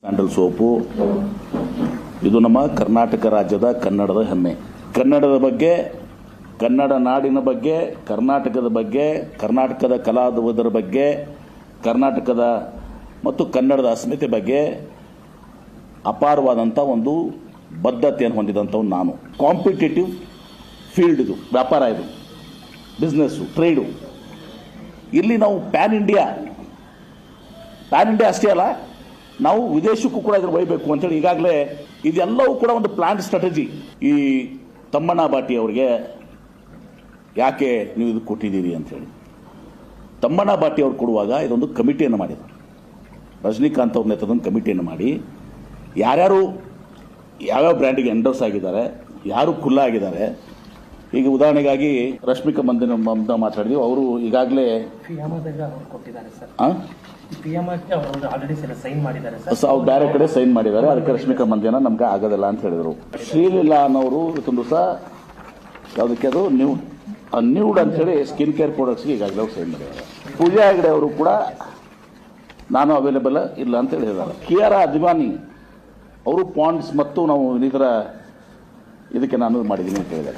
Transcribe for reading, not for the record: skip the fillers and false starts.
Sandal soap ಇದು ನಮ್ಮ ಕರ್ನಾಟಕ ರಾಜ್ಯದ ಕನ್ನಡದ ಹೆಮ್ಮೆ. ಕನ್ನಡದ ಬಗ್ಗೆ, ಕನ್ನಡ ನಾಡಿನ ಬಗ್ಗೆ, ಕರ್ನಾಟಕದ ಬಗ್ಗೆ, ಕರ್ನಾಟಕದ ಕಲಾವಿದರ ಬಗ್ಗೆ, ಕರ್ನಾಟಕದ ಮತ್ತು ಕನ್ನಡದ ಅಸ್ಮಿತೆ ಬಗ್ಗೆ ಅಪಾರವಾದಂಥ ಒಂದು ಬದ್ಧತೆಯನ್ನು ಹೊಂದಿದಂಥವು ನಾನು. ಕಾಂಪಿಟೇಟಿವ್ ಫೀಲ್ಡ್ ಇದು, ವ್ಯಾಪಾರ ಇದು, ಬಿಸ್ನೆಸ್ಸು, ಟ್ರೇಡು. ಇಲ್ಲಿ ನಾವು ಪ್ಯಾನ್ ಇಂಡಿಯಾ ಅಷ್ಟೇ ಅಲ್ಲ, ನಾವು ವಿದೇಶಕ್ಕೂ ಕೂಡ ಇದನ್ನು ಒಯ್ಯಬೇಕು ಅಂತೇಳಿ ಈಗಾಗಲೇ ಇದೆಲ್ಲವೂ ಕೂಡ ಒಂದು ಪ್ಲಾನ್ ಸ್ಟ್ರಾಟಜಿ. ಈ ತಮ್ಮಣ್ಣ ಬಾಟಿ ಅವರಿಗೆ ಯಾಕೆ ನೀವು ಇದು ಕೊಟ್ಟಿದ್ದೀರಿ ಅಂಥೇಳಿ ತಮ್ಮಣ್ಣ ಬಾಟಿ ಅವ್ರು ಕೊಡುವಾಗ ಇದೊಂದು ಕಮಿಟಿಯನ್ನು ಮಾಡಿದರು. ರಜನಿಕಾಂತ್ ಅವ್ರ ನೇತೃತ್ವದ ಕಮಿಟಿಯನ್ನು ಮಾಡಿ ಯಾರ್ಯಾರು ಯಾವ್ಯಾವ ಬ್ರ್ಯಾಂಡಿಗೆ ಎಂಡೋರ್ಸ್ ಆಗಿದ್ದಾರೆ, ಯಾರು ಖುಲ್ಲ ಆಗಿದ್ದಾರೆ. ಈಗ ಉದಾಹರಣೆಗಾಗಿ ರಶ್ಮಿಕಾ ಮಂದಿನ ಮಾತಾಡಿದ್ವಿ, ಅವರು ಈಗಾಗಲೇ ಅವ್ರು ಬೇರೆ ಕಡೆ ಸೈನ್ ಮಾಡಿದ್ದಾರೆ, ಅದಕ್ಕೆ ರಶ್ಮಿಕಾ ಮಂದಿನ ನಮ್ಗೆ ಆಗೋದಿಲ್ಲ ಅಂತ ಹೇಳಿದರು. ಶ್ರೀಲೀಲಾ ಅನ್ನೋರು ಇವತ್ತೊಂದು ದಿವಸ ಯಾವುದಕ್ಕೆ ಅದು ನ್ಯೂಡ್ ಅಂತೇಳಿ ಸ್ಕಿನ್ ಕೇರ್ ಪ್ರಾಡಕ್ಟ್ಸ್ಗೆ ಈಗಾಗಲೇ ಅವ್ರು ಸೈನ್ ಮಾಡಿದ್ದಾರೆ. ಪೂಜಾ ಹೆಗಡೆ ಅವರು ಕೂಡ ನಾನು ಅವೈಲೇಬಲ್ ಇಲ್ಲ ಅಂತ ಹೇಳಿದ್ದಾರೆ. ಕಿಯಾರಾ ಅದ್ವಾನಿ ಅವರು ಪಾಂಡ್ಸ್ ಮತ್ತು ನಾವು ಇದಕ್ಕೆ ನಾನು ಮಾಡಿದ್ದೀನಿ ಅಂತ ಹೇಳಿದ್ದಾರೆ.